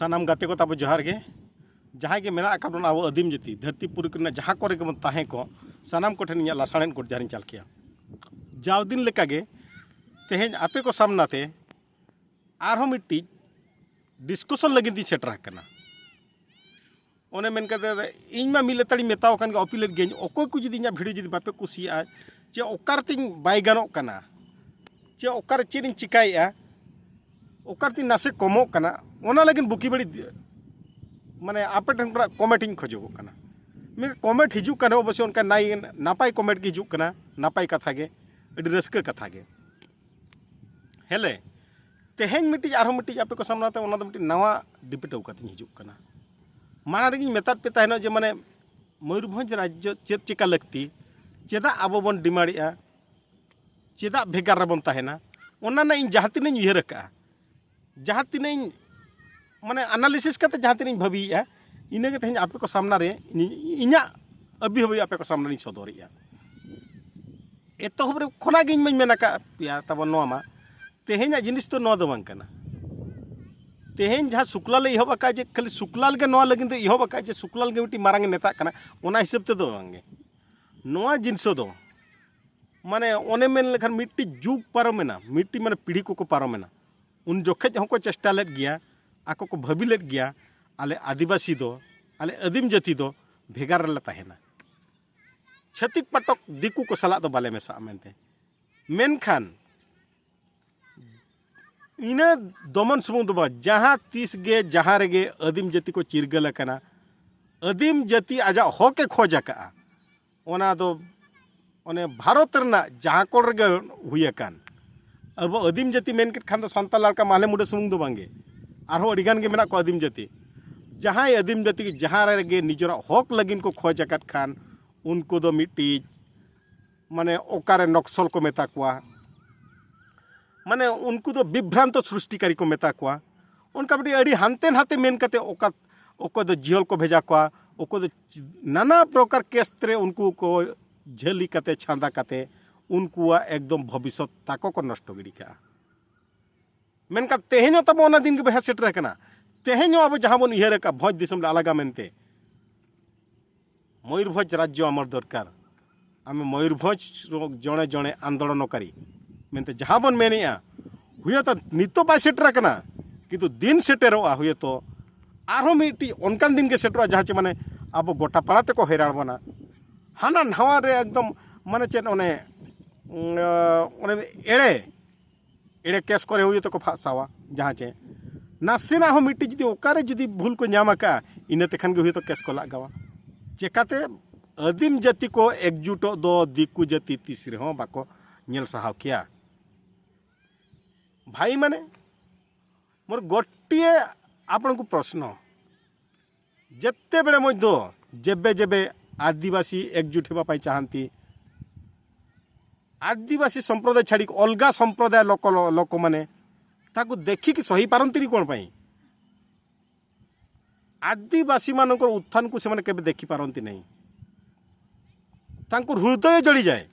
सानाम गाते को तब जोहार गे जहाँ के मेना बन अब आदिम जाति धरतीपुरी जहाँ करे बन तहें को सानाम को ठेन लासाड़ेन को जहाँ चाल किया जाव दिन लेका गे तेहें आपे को सामनाते आरहो मिट्टी डिस्कशन लगी दी सेटर करना ओने मेन करते इन मा मिले तड़ी मेताव कान अपील गे अकोय को जुदी भिडियो जुदी बापे कुसिया चे ओकारतिन बाय गानों कना चे ओकार चेरिन चिकाया ओकारतिन नासे कमो कना ओना लगिन बुकी बड़ी माने आपे ठन कमेंट खोजो कना मे कमेंट हिजू कना अवश्य उनका नाई नापाय कमेंट के हिजू कना नापाय कथा गे अडी रस्का कथा गे हेले तेहें मिट्टी आरो मिट्टी आपे को सामनाते ओना दो मिट्टी नवा डिबेट उकातिन हिजू कना माना रगी मेतात पे तहनो जे माने मयूरभंज राज्य चेद चिका लगती चेदा अब बन डिमाड़िया चेदा भेगार रबन तहना ओना ना इन जहाँ तीन उहर का जहाँ तीन माने एनालिसिस करते जहाँ तीन भाविया इनगे तेज आपे को सामना रे इना अभी हबी आपे को सामना सदरिया एतहब खना गे मैं मेना पे तब मा तेहें जिनिस तो नवा दो बांग कना तेहें जहाँ शुक्लाल इहब का जे खाली शुक्लाल के नवा लगिन इहब का जे शुक्लाल के मिट्टी मारांग नेता कना ओना हिसाब ते दो बांगे नवा जिनसो दो माने ओने मेन लेखान मिट्टी जुग पारमेना मिट्टी माने पीढ़ी को पारमेना उन जोखेज हों को चेष्टा लेद गया आको को भाभी लेद गया आले आदिवासी दो आले आदिम जाति दो भेगार ले तहेना छतिक पटक दिकू को सलाह दो बाले मेसा मेनते मेनखान इना दमन सुमुंग दो जहाँ तीस गे जहाँ रेगे आदिम जाति को चिरगल कना आदिम जाति आजा होके खोज का ओना दो ओने भारत रना जहाँ को रेगे हुई कान अब आदिम जाति मेन खान सानताल लड़का माले मुडे सुमुंग दो बांगे आरो अडिगान गे मेना को आदिम जाति जहाँ आदिम जाति के जहाँ रेगे निजरा हक लगिन को खोज अकात खान उनको दो मिट्टी माने ओकारे नक्सल को मेता कुआ माने उनको दो विभ्रांत सृष्टिकारी को मेता कुआ उनका बड़ी अड़ी हानते हानते मेन करते ओका ओको दो जिहल को भेजा कुआ ओको दो नाना प्रकार केस्त्रे उनको को झेली कते छांदा कते उनको एकदम भविष्य ताको को नष्ट गिड़ी का मेनका तेहें तब ओना दिन के बहा सेटर कना तेहें अब जहाँ बन उहर का भोज दिसम अलगा मेनते मयूरभंज राज्य आमर दरकार आम मयूरभंज जड़े जड़े आंदोलनकारी मेनते जहाँ बन मेनिया हुए तो नितो बाय सेटर कना किंतु दिन सेटेरोआ हुए तो आरो मिट्टी अनकान दिन के सेटरोआ जहाँ चे माने अब गोटा पाड़ा ते को हैरान बना हाना नवा रे एकदम माने चेन ओने एड़े एड़े केस करे हुए तो को फासावा जहाँ चे नासेना हो मिट्टी जुदी ओकारे जुदी भूल को नामा का इना तेखान गे हुए तो केस को लगावा चेकाते आदिम जाति को एकजुट दो दिकू जाति तीसरे हो बाको नेल साहाव किया भाई माने मोर गोटिए आपण को प्रश्न जेते बेले मध्य जेबे जेबे आदिवासी एकजुट होगा चाहती आदिवासी संप्रदाय छाड़ी अलगा संप्रदाय लोक लोक माने ताकू देखिक सही पारती कौन पाई आदिवासी मान उत्थान को से केबे देखी पारती नहीं तांकुर हृदय जड़ी जाए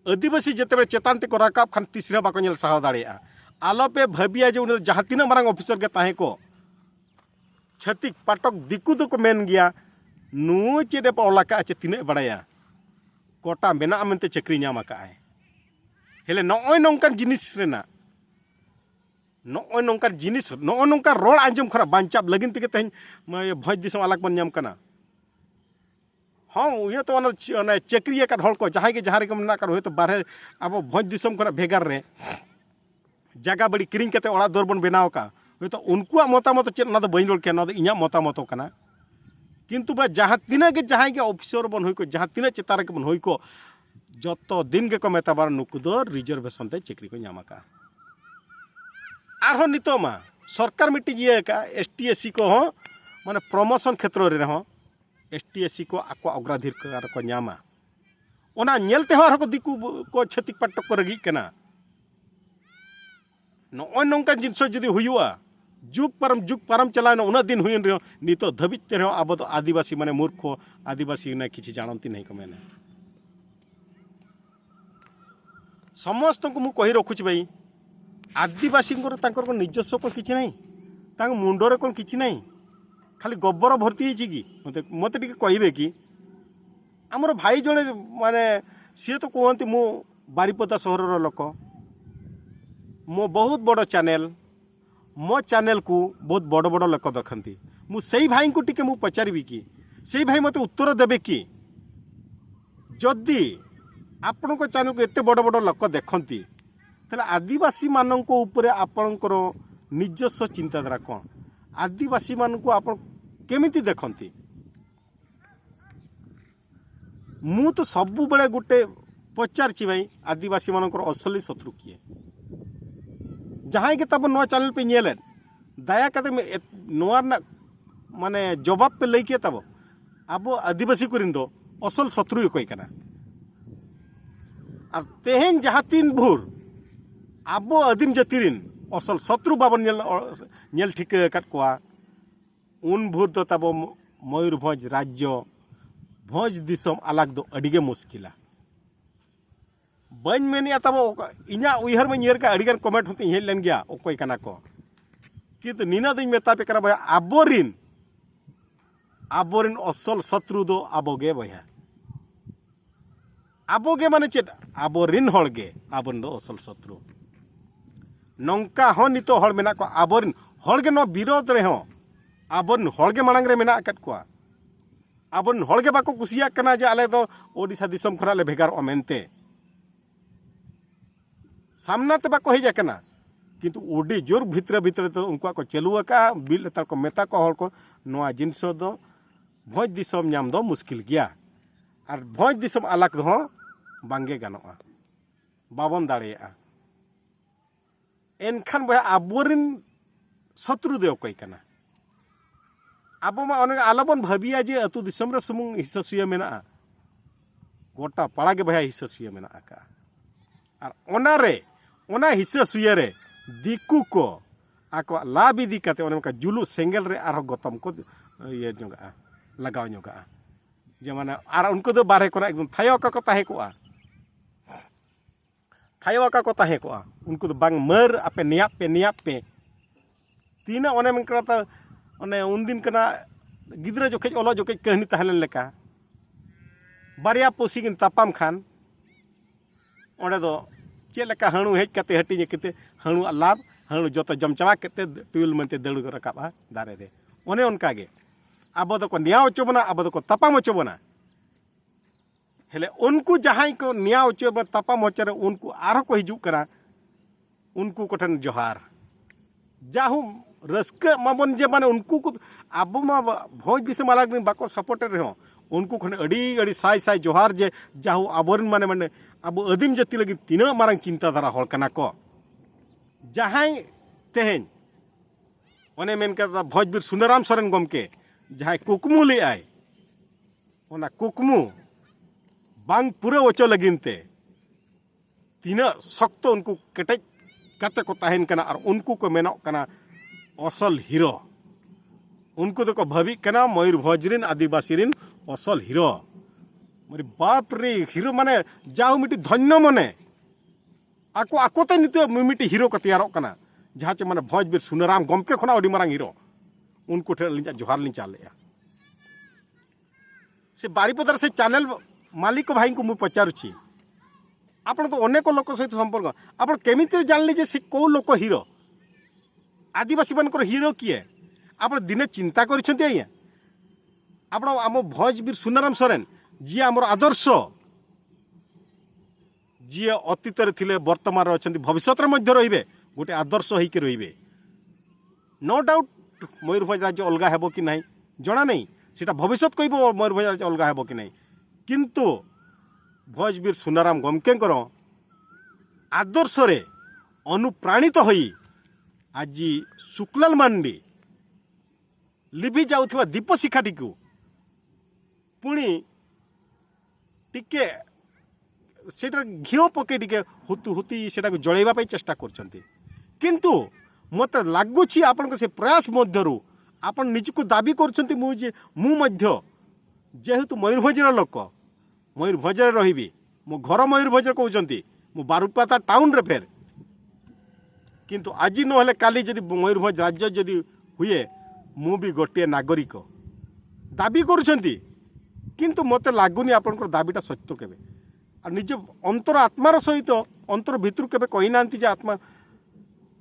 आदिवासी जिते चेतान ते को राकाब खान तीसरे बाको नेल साहा दाड़िया आलोपे भाबिया जे उन जहाँ तीना मारंग ऑफिसर के ताहे को छतिक पाटक दिकू तो को मेन गया नु चेदे पलाका चे तीना बड़ाया कोटा मेना मेनते चक्री नाम आकाए हेले नय नौकान जिनिस रेना नय नौकान जिनिस नय नौका रोड आंजम खरा बांचाब लगिन तेगे तेज भोज दिसम अलग बन नाम कना हाँ ये तो चक्री का हड़ को जहाँ के जहाँ रे मेना कर तो बारहे अब भोज दिसम खरा भेगार रे जगह बड़ी किरिंग करते ओड़ा दौर बन बनाव का तो उनको मतामत चेद ना बी रोड के इना मतामत कना किंतु बा जहाँ तीना के जहाँ के ऑफिसर बन हुई जहाँ तीना चेतान के बन हुई को जो दिन के को मेता बार नुकु दो रिजर्वेशन ते चक्री को नामा का आरो नितो मा सरकार मिट्टी ये का एसटी को हो माने प्रमोशन क्षेत्र रे हो एसटी को आको अग्राधिकार को नामा ओना नेलते हो को दिकू को छतिक पटक को रगी कना नय नौका जिनस जुदी हुआ जुग पारम चलाना उना दिन हुई नितो धबिते अब आदिवासी माने मूर्ख आदिवासी ने किसी जानती नहीं को मैंने समस्त को मुझे कही रखुच भाई आदिवासी निजस्व को किसी ना मुंडरे कौन किसी ना खाली गोबर भर्ती है कि मत कहे कि आमर भाई जड़े माने सी तो कहते मु बारिपदा सहर लोक मो बहुत बड़ चैनल मो चैनल को बहुत बड़ बड़ लोक देखती मुझे भाई को टिके मु पचारि कि से भाई मत उत्तर देवे कि जदि आपण चैनल को एत बड़ बड़ लोक देखती तेल आदिवासी मानक उपरे आपणकर निजस्व चिंताधारा कौन आदिवासी मान को आप केमिति देखती मु तो सबु बेले गोटे पचारछि भाई आदिवासी मानकर असली शत्रु किए जहाँ के तब नवा चैनल पे नेले दया करते नवा माने जवाब पे लैके तब अब आदिवासी को दो असल शत्रु कोई करना और तेहन जहाँ तीन भूर अब आदिम जाति असल शत्रु बाबन नेल ठीक कटवा उन भूर तो तब मयूरभंज राज्य भोज दिसम अलग दो अडिगे मुश्किला बन मेनिया तब इना उहर में का अडिगन कमेंट होते हेज लेन गया ओकोय कना को किंतु नीना दिन मेता पे करा भैया आबोरिन असल शत्रु दो आबोगे भैया आबोगे माने चेत आबोरिन हड़गे आबन दो असल शत्रु नौका हो नितो हड़ मेना को आबोरिन हड़गे नो विरोध रे हो आबोरिन हड़गे मांग रे मेना कत को आबोरिन हड़गे बाको कुसिया कना जे आले दो ओडिशा दिसम खना ले भेगार मेनते सामना ते बाको हेजा कना किंतु ओडी जोर भितर भितर तो उनको को चलुआका बिल तार को मेता को हड़ को नोआ जिनस दो भोज दिसम नाम दो मुश्किल गया और भोज दिसम अलग दो बांगे गानोआ बाबन दाड़ेया एनखान भाई आबोरिन शत्रु दे कोई कना अब मा आलोबन भाबिया जे अतु दिसम रे सुमुंग हिस्सा मेना गोटा पाड़ा के भाई हिस्सा मेना का और ओना हिस्सा सुया रे दिकु को आको लाभ इदी काते ओने जुलू सेंगल रे आरो गतम को ये जोगा लगाव जोगा जेमाने आर उनको दो बारे को एकदम थायोका को ताहे को थायोका को ताहे को उनको तो बांग मर आपे नियाप पे तीना ओने मन करता ओने उन दिन कना गिद्रा जोखे ओलो जोखे कहानी तहलन लेका बारिया पोसी किन तापाम खान ओंडे दो चेक लेका हणु हेज कते हटिजे कते हणु लाभ हणु जो जम चाबा कते ट्यूल मनते दड़ रकाबा दारे रे ओने उनका गे अब दो को न्याय चोबना अब दो को तपाम चोबना हेले उनको जहां को न्याय चोब तपाम होचरे उनको आरो को हिजु करा उनको कोठन जोहार जाहु रस्क माबन जे माने उनको को अब मा भोज दिसम अलग बाको सपोर्टर रहो उनको खने अड़ी साई साई जोहार जे जाहु आबोरन माने माने अब आदिम जाति लगी तीना मारंग चिंताधारा हड़ कना को जहां तेहेन ओने मेन का भोजबीर सुनाराम सोरेन गमके जहां कुकमु ले आय ओना कुकमु बांग पूरा ओचो लगिनते तीना सख्त उनको केटेज कते को ताहेन कना और उनको को मेनो कना असल हीरो उनको तो को भावी कना मयूरभंज रिन आदिवासी रिन असल हीरो मरी बाप रे हीरो माने जाऊ मिटी धन्य मने आको आकोते निते मिटी हीरो को तैयार कना जहाँ चे माने भोजबीर सुनाराम गमके खना अडी मारांग हीरो उनको ठे जोहार लिंग चालेया से बारिपदार से चैनल मालिक भाई को मु पचारुछि आपण तो अनेक लोक सहित संपर्क आपण केमिति जानले जे से को लोक हीरो आदिवासी मानकर हीरो किए आपण दिने चिंता करिसंती आया आपण आम भोजबीर सुनाराम सोरेन जी आमर आदर्श जी अतीत थे वर्तमान अच्छा भविष्य रे गोटे आदर्श होकर रे नो डाउट मयूरभंज राज्य अलग हेब कि ना जना नहीं सीटा भविष्य कह मयूरभंज राज्य अलग हेब कि ना किंतु भोजबीर सुनाराम गमकेंकर आदर्श रे अनुप्राणित होई आज शुक्लाल मांडी लिभि जाउथिबा दीप शिखाटी को पुणी टिके सेटा घिओ पके टिके हुतु हुती सेटा को जळेबा चेष्टा करछंती किंतु मत लागुछि आपन से प्रयास मध्यरु आपन निजको दाबी करछंती मु मध्य जेहेतु मयूरभंजर लोक मयूरभंज रही मो घर मयूरभंज कहते मु बारुपाता टाउन रे फेर किंतु आज नहले काली जदि मयूरभंज राज्य जदि हुए मु भी गोटे नागरिक दाबी करुछंती किंतु मते लागुनी आपनकर दाबीटा सत्य केबे आ निज अंतर आत्मार सहित अंतर भितर केबे कहि नांती जे आत्मा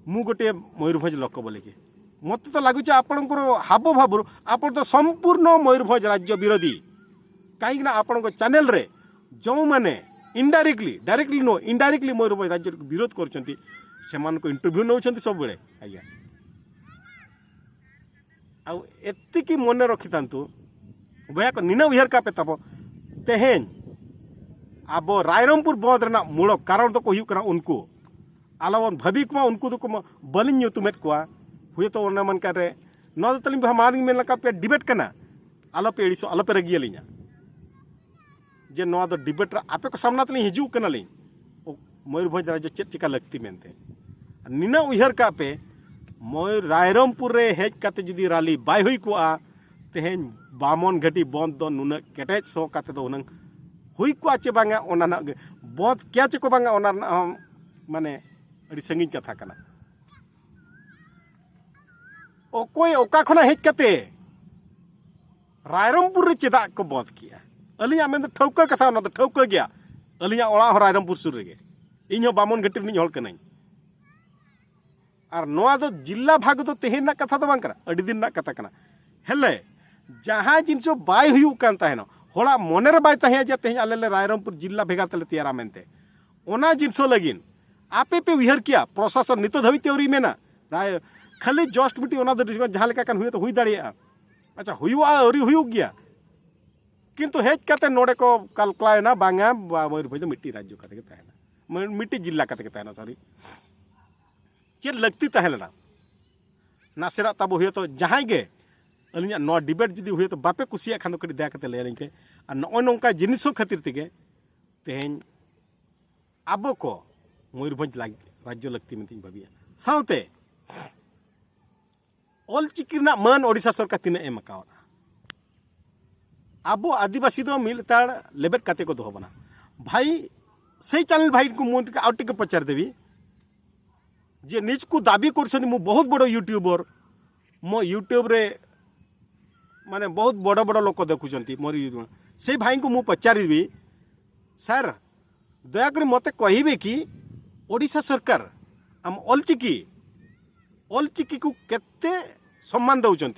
मु गोटे मयूरभंज लोक बोलिके मत तो लगुच आपणकर हाव भाव आपन तो संपूर्ण मयूरभंज राज्य विरोधी कहीं आपण चैनल रे जो मैंने indirectly directly no indirectly Mayurbhanj राज्य विरोध करछंती सेमान को इंटरव्यू नौछंती सब बेले आज्ञा आ एतिकी मन रखी तांतु भैया को निना उहर का पेताब तेहेन अब रायरंगपुर बंद रेना मूल कारण तो हुई करा उनको आलवन भाभी को उनको तो बलिन ᱧᱩᱛᱩᱢᱮᱫ ᱠᱚᱣᱟ हुए तो उन्हें मन कर न तो तलिंग हमारी मेन लगा पे डिबेट करना आलो पे एड़िसो आलो पे रगी अलिंगा जे नवा दो डिबेट आपे को सामना तलिंग हिजू करना लिंग मयूरभंज राज्य चेत चिका लगती मेनते निना उहर का पे मयूर रायरंगपुर रे हेज काते जुदी राली बाय हुई कोआ तेहेन बामन घाटी बंद दो नुना केटेज सो काते दो उनंग हुई कोआ चे बांगा ओना ना बंद क्या चे को बांगा ओना माने अड़ी संगीन कथा कना ओकोय ओका खना हेज काते रायरंगपुर रे चेदा को बंद किया अलिया में ठौका कथा ना ठौका गया अलिया ओड़ा रायरंगपुर सुर रे इन बामन घाटी नि हल कनाई और नवा दो जिला भाग तो तेहेन ना कथा तो बांग करा अड़ी दिन ना कथा कना हेले जहां जिनसो बाय हुयु कान ताहेनो होड़ा मोनेर बाय ताहे जे तेहे आले रायरंगपुर जिला भेगा तले तैयारा मेनते ओना जिनसो लगिन आपे पे उहर किया प्रशासन नितो धबी तेवरी मेना राय खाली जस्ट मिटी ओना दो जहां लेका कान हुए तो हुई दाड़िया अच्छा हुयुआ अरी हुयु गया किंतु हेज काते नोडे को कलकलायना बांगा मयूरभंज मिट्टी राज्य काते के ताहेना मिट्टी जिला काते के ताहेना सॉरी चेद लगती ताहेलना नासेरा तब हुए तो जहां गे अलिया नो डिबेट जुदी हुए तो बापे कुसिया खान कड़ी दया कते लेन के आ नो नोंका जिनिसो खातिर तेगे तेहेन आबो को मयूरभंज राज्य लगती मितिन भाबिया साउते ऑल चिकी ना मान ओडिशा सरकार तिना एम कावना आबो आदिवासी दो मिलताड़ लेबेट काते को दोहबना भाई सही चैनल भाई को मुंड के आउट के पचार देवी जे निज को दाबी कर बहुत बड़ यूट्यूबर मो यूट्यूब रे माने बहुत बड़ बड़ लोक देखुं मोर से भाई को मुझे पचारि सर दयाकोरी मत कहे कि ओडिशा सरकार आम ऑलचिकी को केते सम्मान दौरान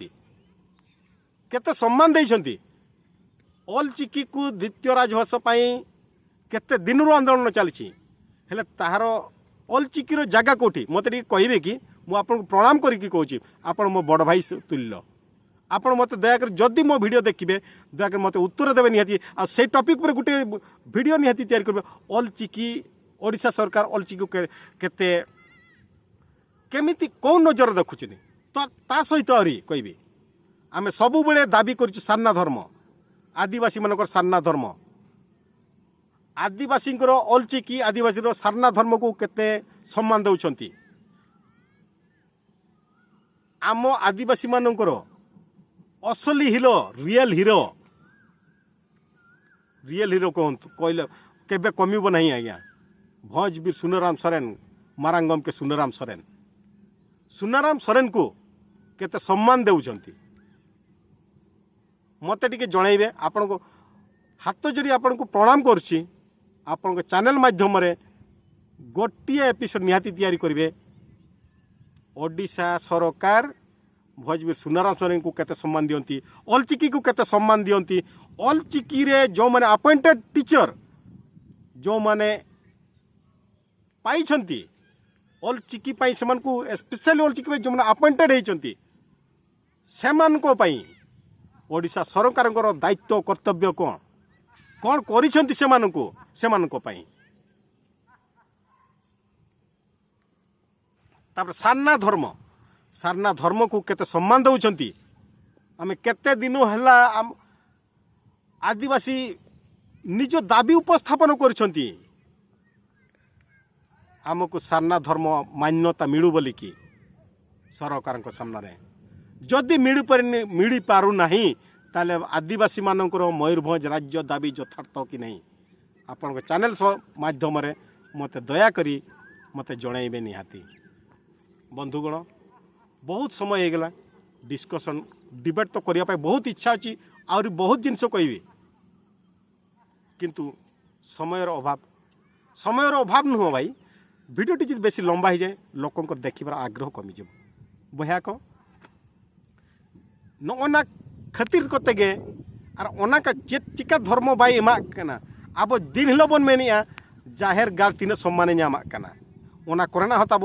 केते सम्मान देइछंती ऑलचिकी को द्वितीय राजभाषा पाई केते दिन आंदोलन चलछि हेले ताहार ऑलचिकीर जगह कोठी मत कहे कि मुझे आपको प्रणाम करके कहूँ आपण मो बड़ भाई तुल्य आपण मत दयाकर जदि मो वीडियो देखिए दयाकर मत उत्तर देवे निहाती आ से टॉपिक पर गोटे वीडियो निहाती तैयारी करबे ऑलचिकी ओडिशा सरकार ऑलचिकी केते केमिति कौन नजर देखुछनी तो ता सहित आरी कहबी आमे सबु बेले दाबी करछि सान्ना धर्म आदिवासी मानकर सान्ना धर्म आदिवासी ऑलचिकी आदिवासी सारना धर्म को केते सम्मान दौरान आम आदिवासी मानकर असली हिरो रियल हीरो कहतु कहले केबे कमिब नहीं आज्ञा भंजवीर सुनराम सोरेन मारांगम के सुनराम सोरेन को केते सम्मान दौरान मत टे जनइबे आपण को हाथ जोड़ी आपण को प्रणाम करुच्ची आपण चैनल माध्यम गोटे एपिसोड निहाती तैयारी करेंगे ओडिशा सरकार भंजवीर सुनराम सोरेन को केते सम्मान दियंती ऑलचिकी को केते सम्मान दियंती ऑलचिकी रे जो माने अपॉइंटेड टीचर जो माने पाइछंती ऑलचिकी पाई सेमान को स्पेशली ऑलचिकी पाई जो माने अपॉइंटेड हेचंती सेमान को पाई ओडिशा सरकार दायित्व कर्तव्य कौन करिछंती सेमान को पाई तापर सारना धर्म को केते सम्मान दौरान आम केते दिन है आदिवासी निज दाबी उपस्थापन करिछंती आमको सारना धर्म मान्यता मिलू बोली कि सरकार सामने जदि मिल पारू नहीं ताले आदिवासी मानकर मयूरभंज राज्य दाबी यथार्थ कि नहीं आपण चैनल माध्यम मत दयाकोरी मत जनइबे निहाती बंधुगण बहुत समय हो गला डिस्कसन डिबेट तो करने बहुत इच्छा अच्छी आउरी बहुत जिनस कहे किंतु समयर अभाव नुह भाई भिडियोटी जी बेसी लंबा हो जाए लोक देखार आग्रह कमिज बया को नौना खातिर कते और ओना का चिका धर्म बाय एमाकना अब दिन हिलो बन मेनिया जाहेर गार तीन सम्माने नामाकना ओना कोरेना हत अब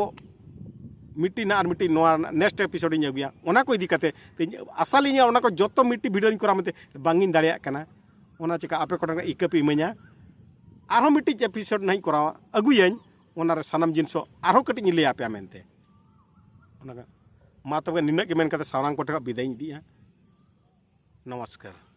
मिट्टी और मिट्टी नेक्स्ट एपिसोड इन अगुया ओना को इदी कते आशा लीन ओना को जो मिट्टी भिडियो करा मते बांगिन दाड़िया कना ओना चिका आपे कोटन इका पे इमाया आरो मिट्टी एपिसोड नहीं करावा अगुयाኝ ओना रे सानाम जिनस आरो कटिंग लैया पे मेनते ओना मा तबे निना के मेन कते सारांग कोटे विदाय दिया नमस्कार।